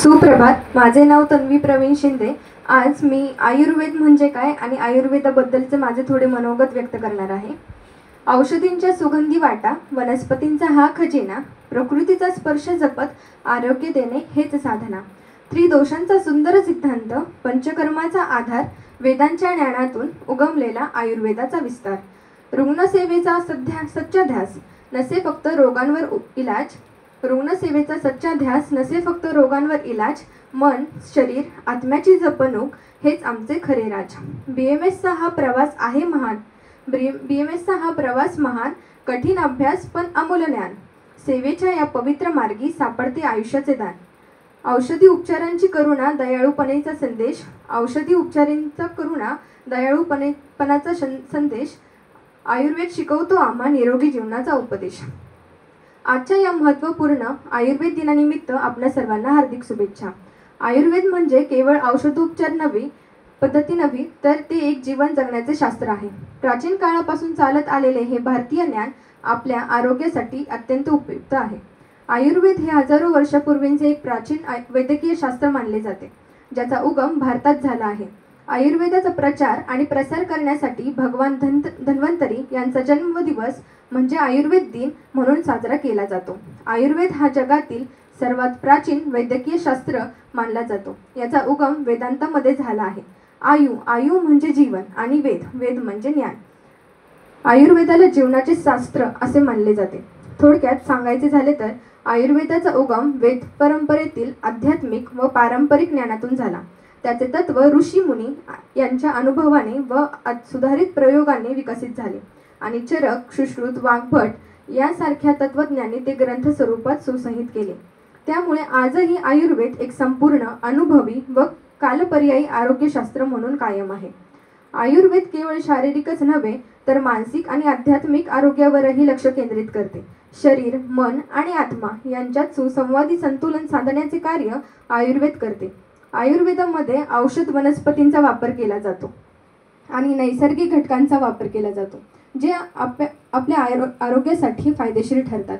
सुप्रभात. माझे नाव तन्वी प्रवीण शिंदे. आज मी आयुर्वेद म्हणजे काय आणि आयुर्वेदाबद्दलचे माझे थोडे मनोगत व्यक्त करणार आहे. औषधींच्या सुगंधी वाटा, वनस्पतींचा हा खजिना, प्रकृतीचा स्पर्श जपत आरोग्य देणे हेच साधना. त्रिदोषांचा सुंदर सिद्धांत, पंचकर्माचा आधार, वेदांच्या ज्ञानातून उगमलेला आयुर्वेदाचा विस्तार. रुग्णसेवेचा सच्चा ध्यास नसे फक्त रोगांवर इलाज. रुग्णसेवेचा सच्चा ध्यास नसे फक्त रोगांवर इलाज. मन, शरीर, आत्म्याची जपणूक हेच आमचे खरे राज. बीएमएसचा हा प्रवास आहे महान. बीएमएसचा हा प्रवास महान, कठीण अभ्यास पण अमूल्य ज्ञान. सेवेच्या या पवित्र मार्गी सापडते आयुष्याचे दान. औषधी उपचारांची करुणा, दयाळूपणेचा संदेश. औषधी उपचारांचा करुणा, दयाळूपणाचा संदेश. आयुर्वेद शिकवतो आम्हा निरोगी जीवनाचा उपदेश. आजच्या या महत्त्वपूर्ण आयुर्वेद दिनानिमित्त आपल्या सर्वांना हार्दिक शुभेच्छा. आयुर्वेद म्हणजे केवळ औषधोपचार पद्धती नव्हे, तर ते एक जीवन जगण्याचे शास्त्र आहे. प्राचीन काळापासून चालत आलेले हे भारतीय ज्ञान आपल्या आरोग्यासाठी अत्यंत उपयुक्त आहे. आयुर्वेद हे हजारो वर्षापूर्वीचे एक प्राचीन वैद्यकीय शास्त्र मानले जाते, ज्याचा उगम भारतात झाला आहे. आयुर्वेदाचा प्रचार आणि प्रसार करण्यासाठी भगवान धन्वंतरी यांचा जन्मदिवस म्हणजे आयुर्वेद दिन म्हणून साजरा केला जातो. आयुर्वेद हा जगातील सर्वात प्राचीन वैद्यकीय शास्त्र मानला जातो. याचा उगम वेदांतामध्ये झाला आहे. आयु म्हणजे जीवन आणि वेद म्हणजे ज्ञान. आयुर्वेदाला जीवनाचे शास्त्र असे मानले जाते. थोडक्यात सांगायचे झाले तर आयुर्वेदाचा उगम वेद परंपरेतील आध्यात्मिक व पारंपरिक ज्ञानातून झाला. त्याचे तत्व ऋषी मुनी यांच्या अनुभवाने व सुधारित प्रयोगाने विकसित झाले आणि चरक, सुश्रुत, वाग्भट यासारख्या तत्वज्ञांनी ते ग्रंथ स्वरूपात सुसंहित केले. त्यामुळे आजही आयुर्वेद एक संपूर्ण अनुभवी व कालपर्यायी आरोग्यशास्त्र म्हणून कायम आहे. आयुर्वेद केवळ शारीरिकच नव्हे, तर मानसिक आणि आध्यात्मिक आरोग्यावरही लक्ष केंद्रित करते. शरीर, मन आणि आत्मा यांच्यात सुसंवादी संतुलन साधण्याचे कार्य आयुर्वेद करते. आयुर्वेदामध्ये औषध वनस्पतींचा वापर केला जातो आणि नैसर्गिक घटकांचा वापर केला जातो, जे आपल्या आरोग्यासाठी फायदेशीर ठरतात.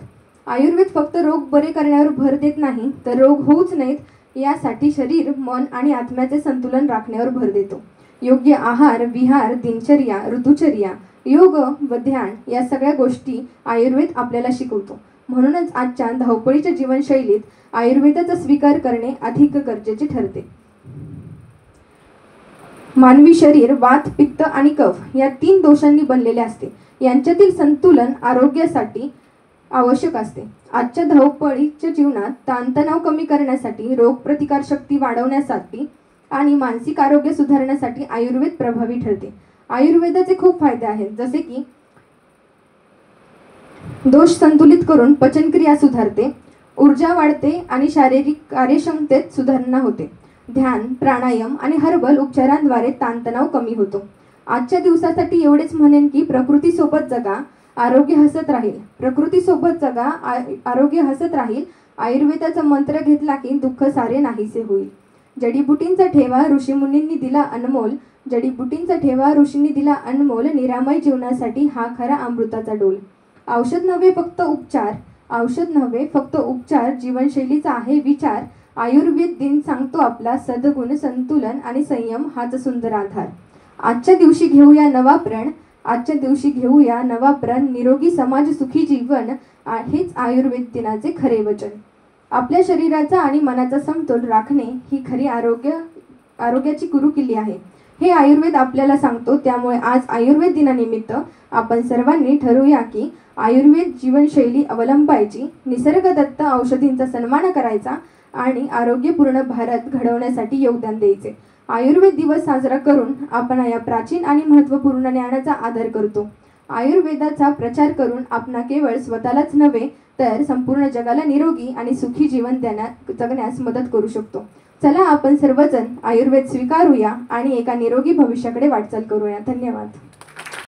आयुर्वेद फक्त रोग बरे करण्यावर भर देत नाही, तर रोग होऊच नयेत यासाठी शरीर, मन आणि आत्म्याचे संतुलन राखण्यावर भर देतो. योग्य आहार, विहार, दिनचर्या, ऋतुचर्या, योग व ध्यान या सगळ्या गोष्टी आयुर्वेद आपल्याला शिकवतो. म्हणूनच आजच्या धावपळीच्या जीवनशैलीत आयुर्वेदाचा स्वीकार करणे अधिक गरजेचे ठरते. मानवी शरीर वात, पित्त आणि कफ या 3 दोषांनी बनलेले असते. यांच्यातील संतुलन आरोग्यासाठी आवश्यक असते. आजच्या धावपळीच्या जीवनात ताणतणाव कमी करण्यासाठी, रोगप्रतिकारशक्ती वाढवण्यासाठी आणि मानसिक आरोग्य सुधारण्यासाठी आयुर्वेद प्रभावी ठरते. आयुर्वेदाचे खूप फायदे आहेत, जसे की दोष संतुलित करून पचनक्रिया सुधारते, ऊर्जा वाढते आणि शारीरिक कार्यक्षमतेत सुधारणा होते. ध्यान, प्राणायाम आणि हर्बल उपचारांद्वारे ताणतणाव कमी होतो. आजच्या दिवसासाठी एवढेच म्हणेन की प्रकृतीसोबत जगा, आरोग्य हसत राहील. प्रकृतीसोबत जगा, आरोग्य हसत राहील. आयुर्वेदाचा मंत्र घेतला की दुःख सारे नाहीसे होईल. जडीबुटींचा ठेवा ऋषीमुनींनी दिला अनमोल. जडीबुटींचा ठेवा ऋषींनी दिला अनमोल. निरामय जीवनासाठी हा खरा अमृताचा डोल. औषध नव्हे फक्त उपचार, जीवनशैलीचा आहे विचार. आयुर्वेद दिन सांगतो आपला सद्गुण, संतुलन आणि संयम हाच सुंदर आधार. आजच्या दिवशी घेऊया नवा प्रण. निरोगी समाज, सुखी जीवन हेच आयुर्वेद दिनाचे खरे वचन. आपल्या शरीराचा आणि मनाचा समतोल राखणे ही खरी आरोग्याची गुरुकिल्ली आहे, हे आयुर्वेद आपल्याला सांगतो. त्यामुळे आज आयुर्वेद दिनानिमित्त आपण सर्वांनी ठरवूया की आयुर्वेद जीवनशैली अवलंबायची, निसर्गदत्त औषधींचा सन्मान करायचा आणि आरोग्यपूर्ण भारत घडवण्यासाठी योगदान द्यायचे. आयुर्वेद दिवस साजरा करून आपण या प्राचीन आणि महत्त्वपूर्ण ज्ञानाचा आदर करतो. आयुर्वेदाचा प्रचार करून आपण केवळ स्वतःलाच नव्हे, तर संपूर्ण जगाला निरोगी आणि सुखी जीवन जगण्यास मदत करू शकतो. चला आपण सर्वजण आयुर्वेद स्वीकारूया आणि एका निरोगी भविष्याकडे वाटचाल करूया. धन्यवाद.